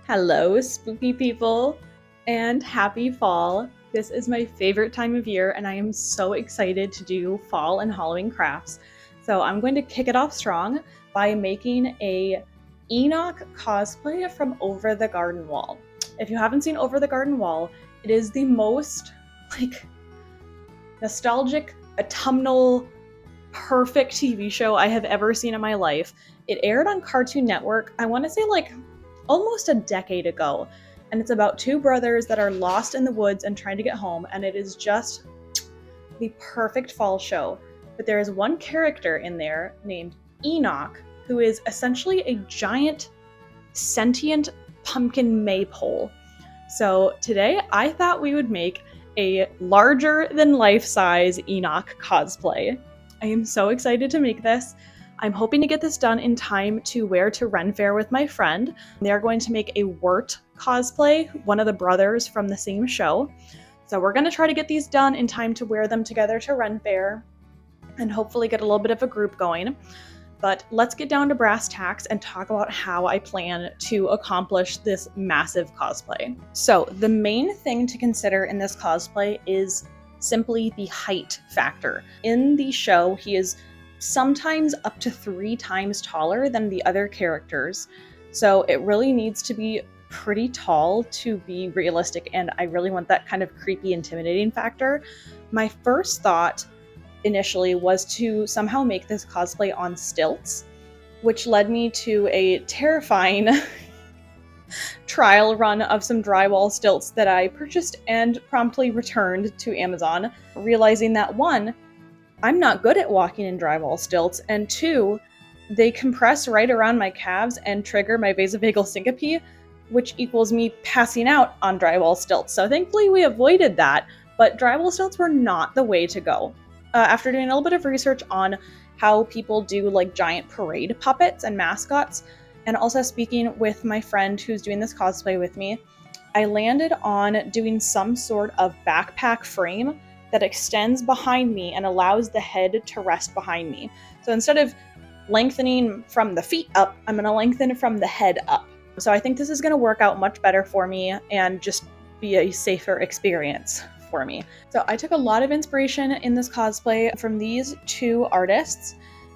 Hello, spooky people, and happy fall. This is my favorite time of year, and I am so excited to do fall and Halloween crafts. So I'm going to kick it off strong by making a Enoch cosplay from Over the Garden Wall. If you haven't seen Over the Garden Wall, it is the most nostalgic, autumnal, perfect TV show I have ever seen in my life. It aired on Cartoon Network, I want to say almost a decade ago. And it's about two brothers that are lost in the woods and trying to get home. And it is just the perfect fall show. But there is one character in there named Enoch, who is essentially a giant sentient pumpkin maypole. So today I thought we would make a larger than life-size Enoch cosplay. I am so excited to make this. I'm hoping to get this done in time to wear to Ren Fair with my friend. They are going to make a Wirt cosplay, one of the brothers from the same show. So we're going to try to get these done in time to wear them together to Ren Fair and hopefully get a little bit of a group going. But let's get down to brass tacks and talk about how I plan to accomplish this massive cosplay. So the main thing to consider in this cosplay is simply the height factor. In the show, he is sometimes up to 3 times taller than the other characters. So it really needs to be pretty tall to be realistic, and I really want that kind of creepy, intimidating factor. My first thought initially was to somehow make this cosplay on stilts, which led me to a terrifying trial run of some drywall stilts that I purchased and promptly returned to Amazon, realizing that 1, I'm not good at walking in drywall stilts, and 2, they compress right around my calves and trigger my vasovagal syncope, which equals me passing out on drywall stilts. So thankfully we avoided that, but drywall stilts were not the way to go. After doing a little bit of research on how people do giant parade puppets and mascots, and also speaking with my friend who's doing this cosplay with me, I landed on doing some sort of backpack frame that extends behind me and allows the head to rest behind me. So instead of lengthening from the feet up, I'm going to lengthen from the head up. So I think this is going to work out much better for me and just be a safer experience for me. So I took a lot of inspiration in this cosplay from these 2 artists.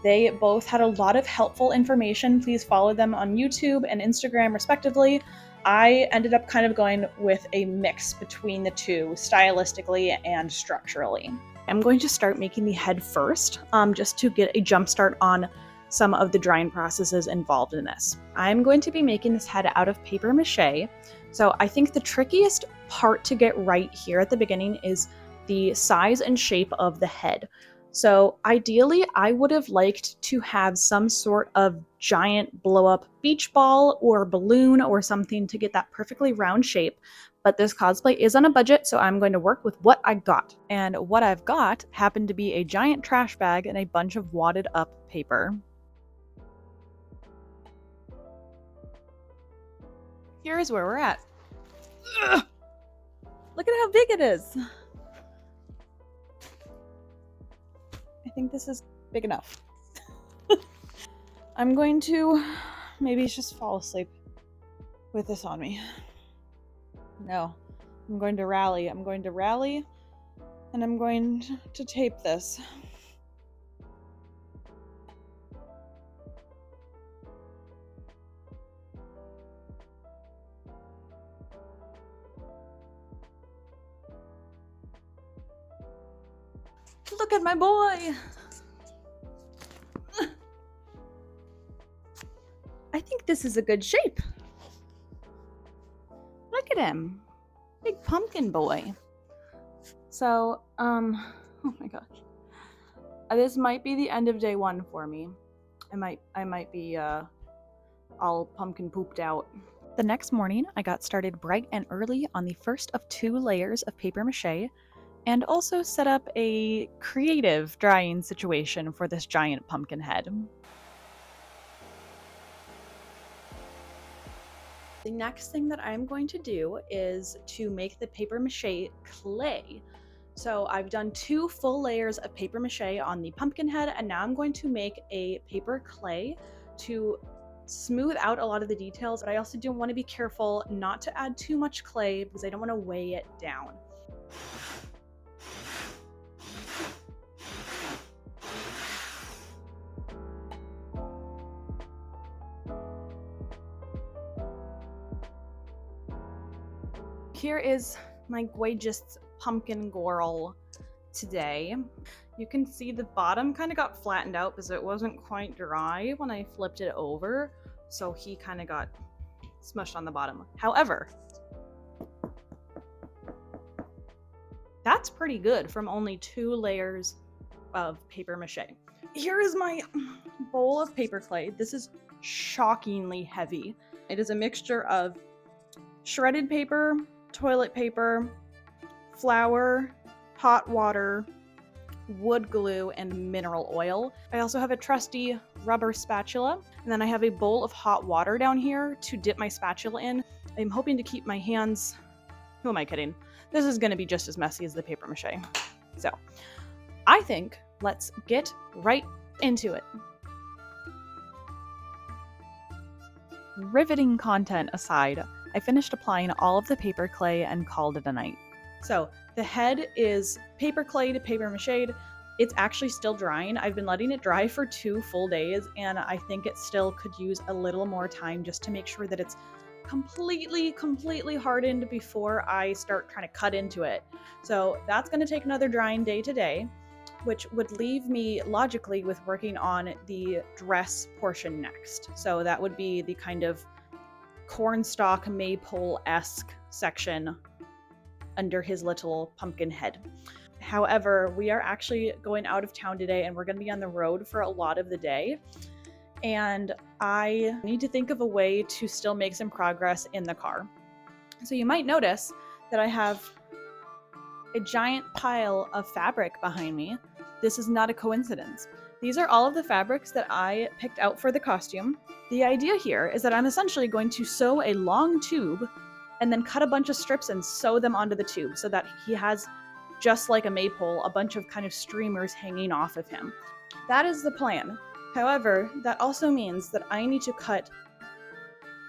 They both had a lot of helpful information. Please follow them on YouTube and Instagram respectively. I ended up kind of going with a mix between the 2 stylistically and structurally. I'm going to start making the head first, just to get a jump start on some of the drying processes involved in this. I'm going to be making this head out of paper mache. So I think the trickiest part to get right here at the beginning is the size and shape of the head. So ideally, I would have liked to have some sort of giant blow-up beach ball or balloon or something to get that perfectly round shape. But this cosplay is on a budget, so I'm going to work with what I got. And what I've got happened to be a giant trash bag and a bunch of wadded up paper. Here is where we're at. Ugh. Look at how big it is. I think this is big enough. I'm going to maybe just fall asleep with this on me. No, I'm going to rally. I'm going to rally, and I'm going to tape this. Look at my boy! I think this is a good shape. Look at him. Big pumpkin boy. So, oh my gosh. This might be the end of day 1 for me. I might be, all pumpkin pooped out. The next morning, I got started bright and early on the first of 2 layers of paper mache, and also set up a creative drying situation for this giant pumpkin head. The next thing that I'm going to do is to make the paper mache clay. So I've done 2 full layers of paper mache on the pumpkin head, and now I'm going to make a paper clay to smooth out a lot of the details, but I also do want to be careful not to add too much clay because I don't want to weigh it down. Here is my gorgeous pumpkin girl today. You can see the bottom kind of got flattened out because it wasn't quite dry when I flipped it over, so he kind of got smushed on the bottom. However, that's pretty good from only 2 layers of paper mache. Here is my bowl of paper clay. This is shockingly heavy. It is a mixture of shredded paper, toilet paper, flour, hot water, wood glue, and mineral oil. I also have a trusty rubber spatula, and then I have a bowl of hot water down here to dip my spatula in. I'm hoping to keep my hands... Who am I kidding? This is going to be just as messy as the paper mache. So, I think let's get right into it. Riveting content aside, I finished applying all of the paper clay and called it a night. So the head is paper clay to paper mache. It's actually still drying. I've been letting it dry for 2 full days, and I think it still could use a little more time just to make sure that it's completely hardened before I start trying to cut into it. So that's going to take another drying day today, which would leave me logically with working on the dress portion next. So that would be the kind of cornstalk maypole-esque section under his little pumpkin head. However, we are actually going out of town today and we're going to be on the road for a lot of the day. And I need to think of a way to still make some progress in the car. So you might notice that I have a giant pile of fabric behind me. This is not a coincidence. These are all of the fabrics that I picked out for the costume. The idea here is that I'm essentially going to sew a long tube and then cut a bunch of strips and sew them onto the tube so that he has, just like a maypole, a bunch of kind of streamers hanging off of him. That is the plan. However, that also means that I need to cut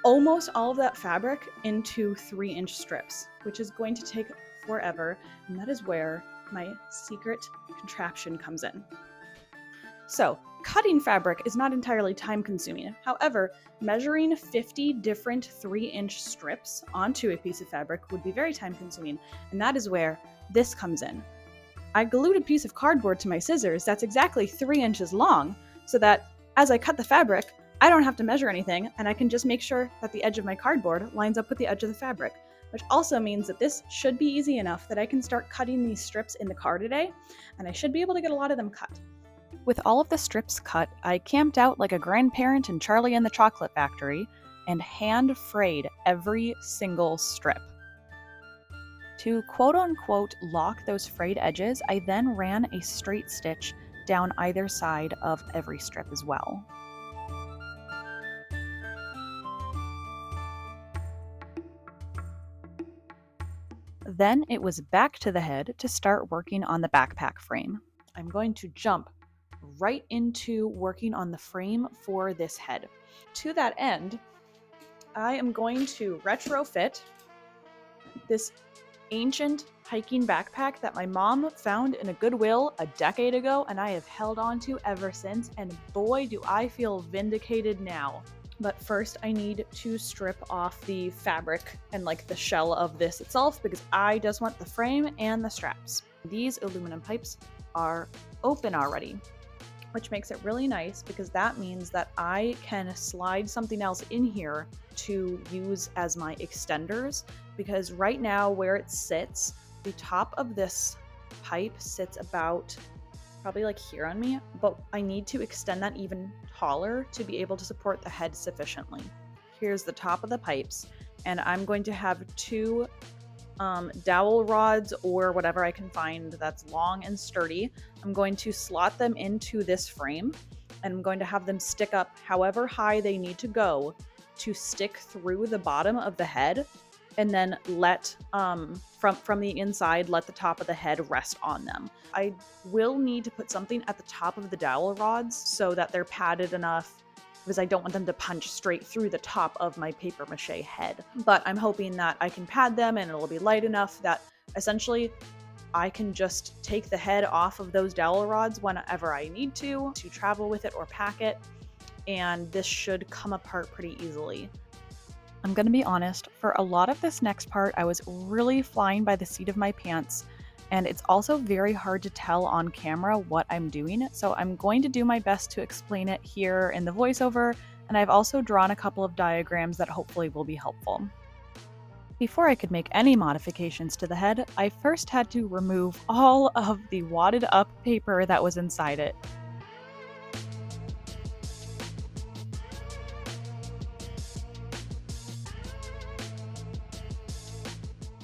almost all of that fabric into 3-inch strips, which is going to take forever, and that is where my secret contraption comes in. So, cutting fabric is not entirely time-consuming. However, measuring 50 different 3-inch strips onto a piece of fabric would be very time-consuming, and that is where this comes in. I glued a piece of cardboard to my scissors that's exactly 3 inches long, so that as I cut the fabric, I don't have to measure anything, and I can just make sure that the edge of my cardboard lines up with the edge of the fabric, which also means that this should be easy enough that I can start cutting these strips in the car today, and I should be able to get a lot of them cut. With all of the strips cut, I camped out like a grandparent in Charlie and the Chocolate Factory and hand-frayed every single strip. To quote-unquote lock those frayed edges, I then ran a straight stitch down either side of every strip as well. Then it was back to the head to start working on the backpack frame. I'm going to jump right into working on the frame for this head. To that end, I am going to retrofit this ancient hiking backpack that my mom found in a Goodwill a decade ago, and I have held on to ever since, and boy do I feel vindicated now. But first I need to strip off the fabric and like the shell of this itself because I just want the frame and the straps. These aluminum pipes are open already, which makes it really nice because that means that I can slide something else in here to use as my extenders, because right now where it sits, the top of this pipe sits about probably like here on me, but I need to extend that even taller to be able to support the head sufficiently. Here's the top of the pipes, and I'm going to have 2 dowel rods or whatever I can find that's long and sturdy. I'm going to slot them into this frame, and I'm going to have them stick up however high they need to go to stick through the bottom of the head, and then let from the inside let the top of the head rest on them. I will need to put something at the top of the dowel rods so that they're padded enough because I don't want them to punch straight through the top of my paper mache head. But I'm hoping that I can pad them and it'll be light enough that essentially I can just take the head off of those dowel rods whenever I need to travel with it or pack it, and this should come apart pretty easily. I'm gonna be honest, for a lot of this next part, I was really flying by the seat of my pants, and it's also very hard to tell on camera what I'm doing, so I'm going to do my best to explain it here in the voiceover, and I've also drawn a couple of diagrams that hopefully will be helpful. Before I could make any modifications to the head, I first had to remove all of the wadded up paper that was inside it.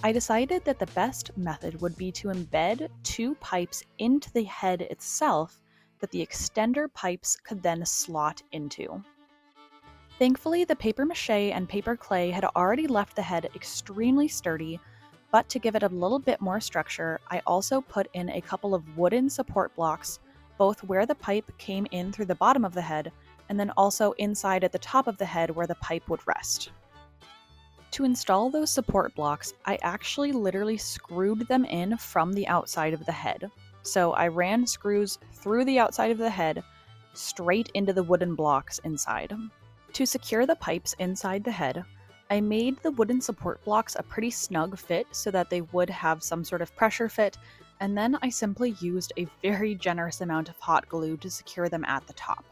I decided that the best method would be to embed 2 pipes into the head itself that the extender pipes could then slot into. Thankfully, the paper mache and paper clay had already left the head extremely sturdy, but to give it a little bit more structure, I also put in a couple of wooden support blocks, both where the pipe came in through the bottom of the head, and then also inside at the top of the head where the pipe would rest. To install those support blocks, I actually literally screwed them in from the outside of the head. So I ran screws through the outside of the head, straight into the wooden blocks inside. To secure the pipes inside the head, I made the wooden support blocks a pretty snug fit so that they would have some sort of pressure fit, and then I simply used a very generous amount of hot glue to secure them at the top.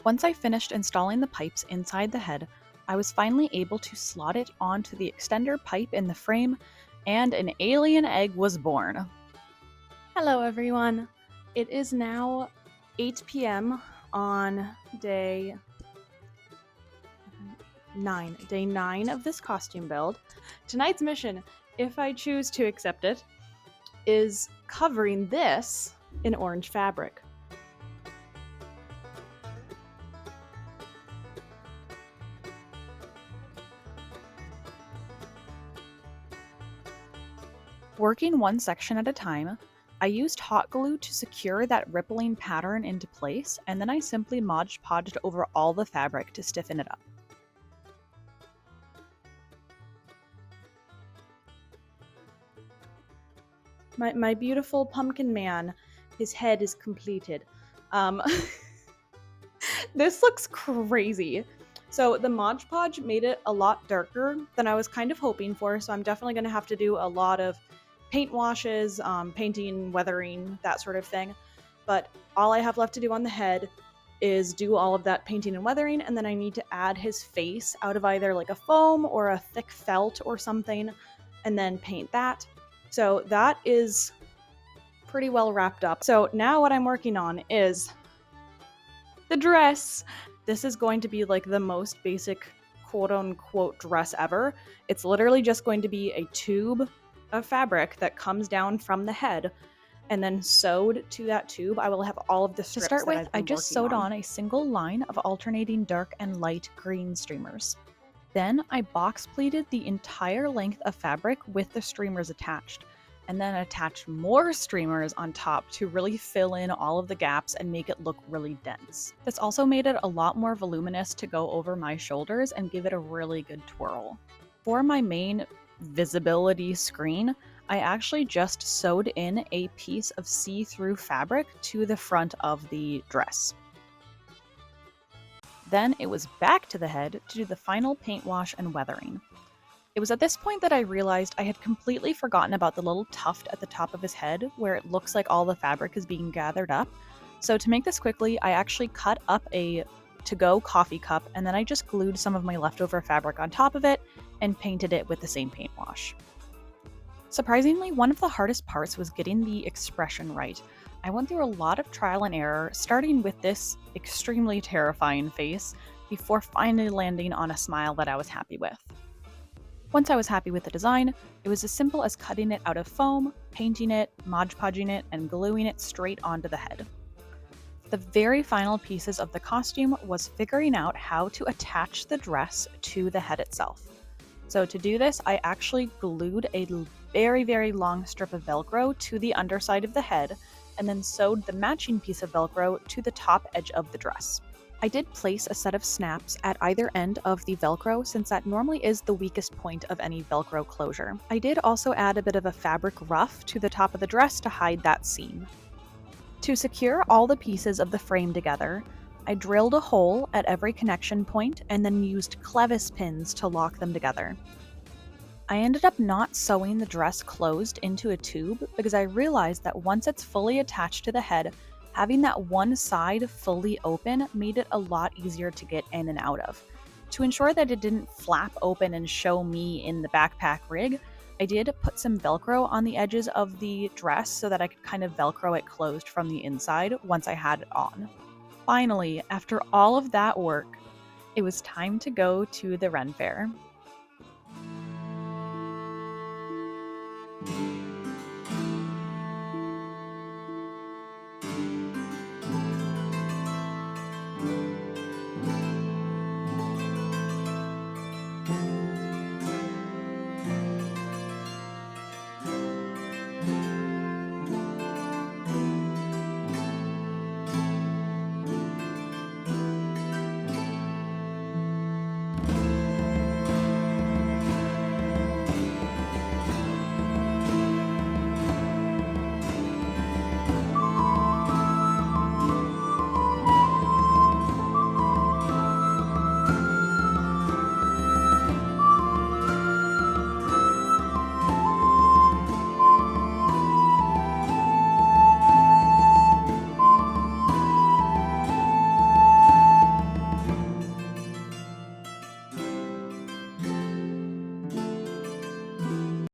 Once I finished installing the pipes inside the head, I was finally able to slot it onto the extender pipe in the frame, and an alien egg was born. Hello everyone! It is now 8 p.m. on day 9 of this costume build. Tonight's mission, if I choose to accept it, is covering this in orange fabric. Working one section at a time, I used hot glue to secure that rippling pattern into place, and then I simply Mod Podged over all the fabric to stiffen it up. My beautiful pumpkin man, his head is completed. This looks crazy. So the Mod Podge made it a lot darker than I was kind of hoping for, so I'm definitely going to have to do a lot of paint washes, painting, weathering, that sort of thing. But all I have left to do on the head is do all of that painting and weathering, and then I need to add his face out of either like a foam or a thick felt or something, and then paint that. So that is pretty well wrapped up. So now what I'm working on is the dress. This is going to be like the most basic quote-unquote dress ever. It's literally just going to be a tube of fabric that comes down from the head, and then sewed to that tube I will have all of the strips. To start with, I just sewed on a single line of alternating dark and light green streamers. Then I box pleated the entire length of fabric with the streamers attached, and then attached more streamers on top to really fill in all of the gaps and make it look really dense. This also made it a lot more voluminous to go over my shoulders and give it a really good twirl. For my main visibility screen, I actually just sewed in a piece of see-through fabric to the front of the dress. Then it was back to the head to do the final paint wash and weathering. It was at this point that I realized I had completely forgotten about the little tuft at the top of his head where it looks like all the fabric is being gathered up. So to make this quickly, I actually cut up a to-go coffee cup, and then I just glued some of my leftover fabric on top of it and painted it with the same paint wash. Surprisingly, one of the hardest parts was getting the expression right. I went through a lot of trial and error, starting with this extremely terrifying face, before finally landing on a smile that I was happy with. Once I was happy with the design, it was as simple as cutting it out of foam, painting it, Mod Podging it, and gluing it straight onto the head. The very final pieces of the costume was figuring out how to attach the dress to the head itself. So to do this, I actually glued a very, very long strip of Velcro to the underside of the head, and then sewed the matching piece of Velcro to the top edge of the dress. I did place a set of snaps at either end of the Velcro since that normally is the weakest point of any Velcro closure. I did also add a bit of a fabric ruff to the top of the dress to hide that seam. To secure all the pieces of the frame together, I drilled a hole at every connection point and then used clevis pins to lock them together. I ended up not sewing the dress closed into a tube because I realized that once it's fully attached to the head, having that one side fully open made it a lot easier to get in and out of. To ensure that it didn't flap open and show me in the backpack rig, I did put some Velcro on the edges of the dress so that I could kind of Velcro it closed from the inside once I had it on. Finally, after all of that work, it was time to go to the Ren Fair.